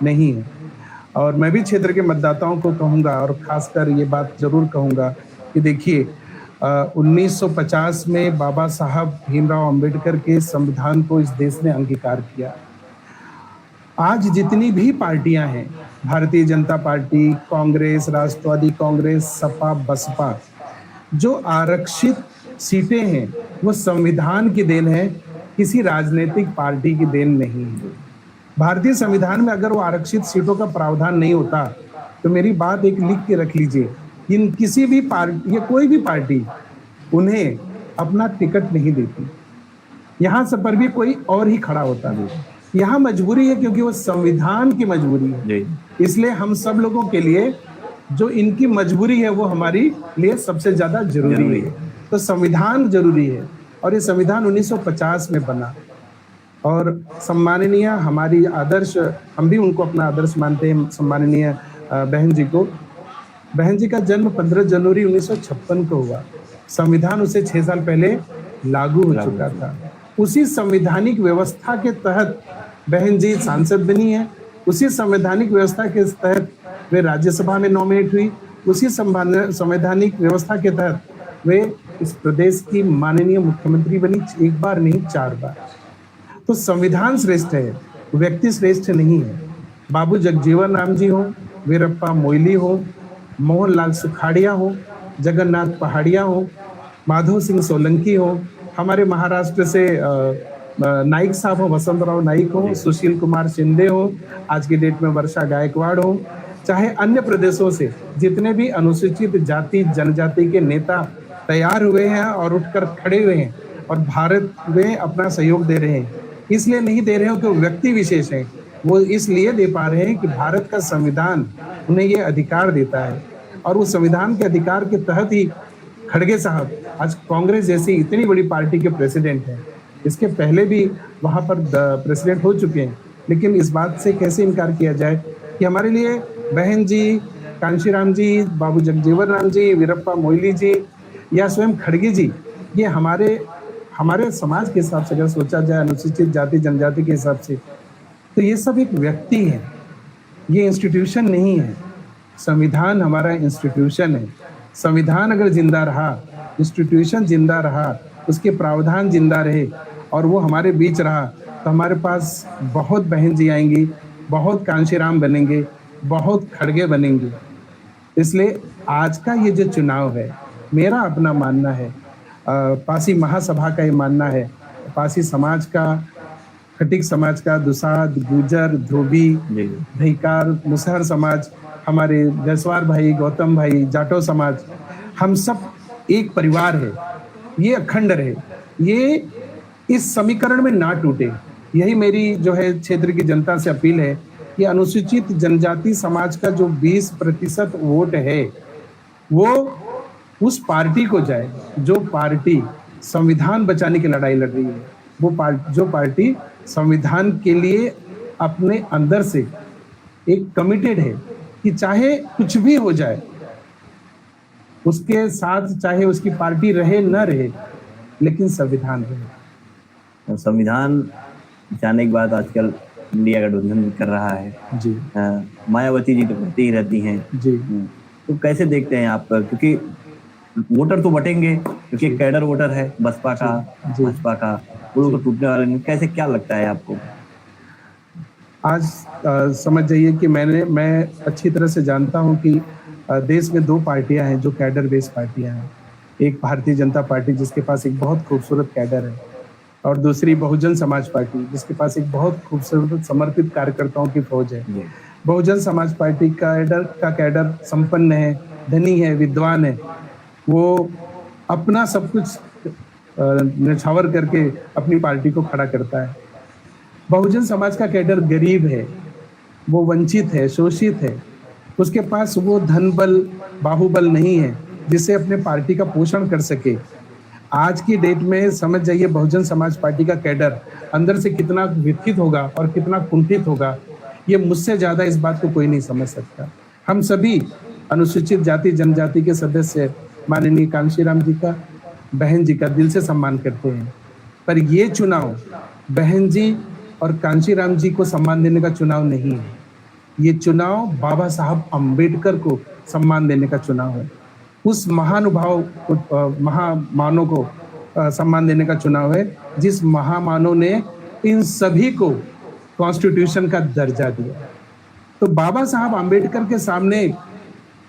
नहीं है। और मैं भी क्षेत्र के मतदाताओं को कहूँगा और खासकर ये बात ज़रूर कहूँगा कि देखिए 1950 में बाबा साहब भीमराव अंबेडकर के संविधान को इस देश ने अंगीकार किया। आज जितनी भी पार्टियां हैं, भारतीय जनता पार्टी, कांग्रेस, राष्ट्रवादी कांग्रेस, सपा, बसपा, जो आरक्षित सीटें हैं, वो संविधान की देन है, किसी राजनीतिक पार्टी की देन नहीं है। भारतीय संविधान में अगर वो आरक्षित सीटों का प्रावधान नहीं होता, तो मेरी बात एक लिख के रख लीजिए, इन किसी भी पार्टी या कोई भी पार्टी उन्हें अपना टिकट नहीं देती। यहाँ से पर भी कोई और ही खड़ा होता है। यहाँ मजबूरी है क्योंकि वो संविधान की मजबूरी है। इसलिए हम सब लोगों के लिए जो इनकी मजबूरी है वो हमारी लिए सबसे ज्यादा जरूरी है। तो संविधान जरूरी है और ये संविधान 1950 में बना और सम्माननीय हमारी आदर्श, हम भी उनको अपना आदर्श मानते हैं, सम्माननीय बहन जी को। बहन जी का जन्म 15 जनवरी 1956 को हुआ। संविधान उसे 6 साल पहले लागू हो चुका था। उसी संवैधानिक व्यवस्था के तहत बहन जी सांसद बनी है। उसी संवैधानिक व्यवस्था के तहत वे राज्यसभा में नॉमिनेट हुई। उसी संवैधानिक व्यवस्था के तहत वे इस प्रदेश की माननीय मुख्यमंत्री बनी, एक बार नहीं 4 बार। तो संविधान श्रेष्ठ है, व्यक्ति श्रेष्ठ नहीं है। बाबू जगजीवन राम जी हो, वीरप्पा मोइली हो, मोहनलाल सुखाड़िया हो, जगन्नाथ पहाड़िया हो, माधव सिंह सोलंकी हो, हमारे महाराष्ट्र से नाइक साहब हो, वसंतराव नाइक हो, सुशील कुमार शिंदे हो, आज की डेट में वर्षा गायकवाड़ हो, चाहे अन्य प्रदेशों से जितने भी अनुसूचित जाति जनजाति के नेता तैयार हुए हैं और उठकर खड़े हुए हैं और भारत में अपना सहयोग दे रहे हैं। इसलिए नहीं दे रहे हो कि वो व्यक्ति विशेष हैं, वो इसलिए दे पा रहे हैं कि भारत का संविधान उन्हें ये अधिकार देता है। और उस संविधान के अधिकार के तहत ही खड़गे साहब आज कांग्रेस जैसी इतनी बड़ी पार्टी के प्रेसिडेंट हैं। इसके पहले भी वहाँ पर प्रेसिडेंट हो चुके हैं, लेकिन इस बात से कैसे इनकार किया जाए कि हमारे लिए बहन जी, कांशीराम जी, बाबू जगजीवन राम जी, वीरप्पा मोइली जी या स्वयं खड़गे जी, ये हमारे समाज के हिसाब से अगर सोचा जाए, अनुसूचित जाति जनजाति के हिसाब से, तो ये सब एक व्यक्ति है, ये इंस्टीट्यूशन नहीं है। संविधान हमारा इंस्टीट्यूशन है। संविधान अगर जिंदा रहा, इंस्टीट्यूशन जिंदा रहा, उसके प्रावधान जिंदा रहे और वो हमारे बीच रहा, तो हमारे पास बहुत बहन जी आएंगी, बहुत कांशीराम बनेंगे, बहुत खड़गे बनेंगे। इसलिए आज का ये जो चुनाव है, मेरा अपना मानना है, पासी महासभा का ये मानना है, पासी समाज का, खटिक समाज का, दुसाध, गुजर, धोबी, धिकार, मुसहर समाज, हमारे जसवार भाई, गौतम भाई, जाटो समाज, हम सब एक परिवार है, ये अखंड रहे, ये इस समीकरण में ना टूटे। यही मेरी जो है क्षेत्र की जनता से अपील है कि अनुसूचित जनजाति समाज का जो 20% वोट है वो उस पार्टी को जाए जो पार्टी संविधान बचाने की लड़ाई लड़ रही है, वो जो पार्टी संविधान के लिए अपने अंदर से एक कमिटेड है कि चाहे कुछ भी हो जाए उसके साथ, चाहे उसकी पार्टी रहे न रहे, लेकिन संविधान रहे। संविधान जाने के बाद आजकल इंडिया गठबंधन कर रहा है जी। मायावती जी तो कहती ही रहती हैं जी। तो कैसे देखते हैं आप, क्योंकि वोटर तो बटेंगे, क्योंकि कैडर वोटर है बसपा का, भाजपा का, वो तो टूटने वाले नहीं, कैसे, क्या लगता है आपको? आज समझ जाइए कि मैं अच्छी तरह से जानता हूं कि देश में 2 पार्टियां हैं जो कैडर बेस्ड पार्टियां हैं। एक भारतीय जनता पार्टी जिसके पास एक बहुत खूबसूरत कैडर है और दूसरी बहुजन समाज पार्टी जिसके पास एक बहुत खूबसूरत समर्पित कार्यकर्ताओं की फौज है। बहुजन समाज पार्टी का कैडर संपन्न है, धनी है, विद्वान है, वो अपना सब कुछ न्यौछावर करके अपनी पार्टी को खड़ा करता है। बहुजन समाज का कैडर गरीब है, वो वंचित है, शोषित है, उसके पास वो धन बल, बाहुबल नहीं है जिससे अपने पार्टी का पोषण कर सके। आज की डेट में समझ जाइए बहुजन समाज पार्टी का कैडर अंदर से कितना व्यथित होगा और कितना कुंठित होगा, ये मुझसे ज्यादा इस बात को कोई नहीं समझ सकता। हम सभी अनुसूचित जाति जनजाति के सदस्य माननीय कांशीराम जी का, बहन जी का दिल से सम्मान करते हैं, पर ये चुनाव बहन जी और कांशीराम जी को सम्मान देने का चुनाव नहीं है। ये चुनाव बाबा साहब अम्बेडकर को सम्मान देने का चुनाव है। उस महानुभाव महामानव को सम्मान देने का चुनाव है, जिस महामानव ने इन सभी को कॉन्स्टिट्यूशन का दर्जा दिया। तो बाबा साहब अम्बेडकर के सामने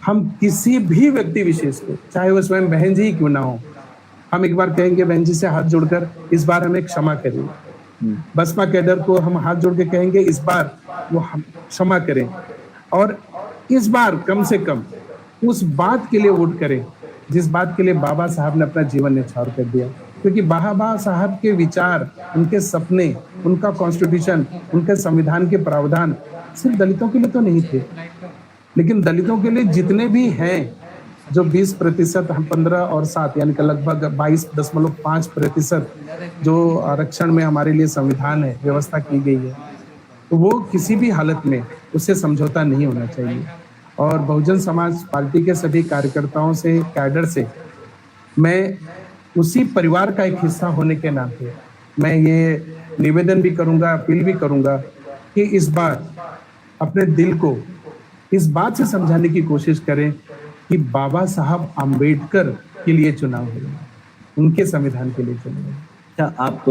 हम किसी भी व्यक्ति विशेष को, चाहे वो स्वयं बहन जी ही क्यों ना हो, हम एक बार कहेंगे बहन जी से हाथ जोड़कर इस बार हमें क्षमा करिए। बसपा कैडर को हम हाथ जोड़ के कहेंगे इस बार वो हम क्षमा करें, और इस बार कम से कम उस बात के लिए वोट करें जिस बात के लिए बाबा साहब ने अपना जीवन न्यौछावर कर दिया। क्योंकि बाबा साहब के विचार, उनके सपने, उनका कॉन्स्टिट्यूशन, उनके संविधान के प्रावधान सिर्फ दलितों के लिए तो नहीं थे, लेकिन दलितों के लिए जितने भी हैं, जो 20% हम 15 और 7 यानी कि लगभग 22.5% जो आरक्षण में हमारे लिए संविधान है, व्यवस्था की गई है, तो वो किसी भी हालत में उससे समझौता नहीं होना चाहिए। और बहुजन समाज पार्टी के सभी कार्यकर्ताओं से, कैडर से मैं उसी परिवार का एक हिस्सा होने के नाते मैं ये निवेदन भी करूंगा, अपील भी करूंगा कि इस बार अपने दिल को इस बात से समझाने की कोशिश करें कि बाबा साहब अम्बेडकर के लिए चुनाव है, उनके संविधान के लिए चुनाव है। अच्छा, आप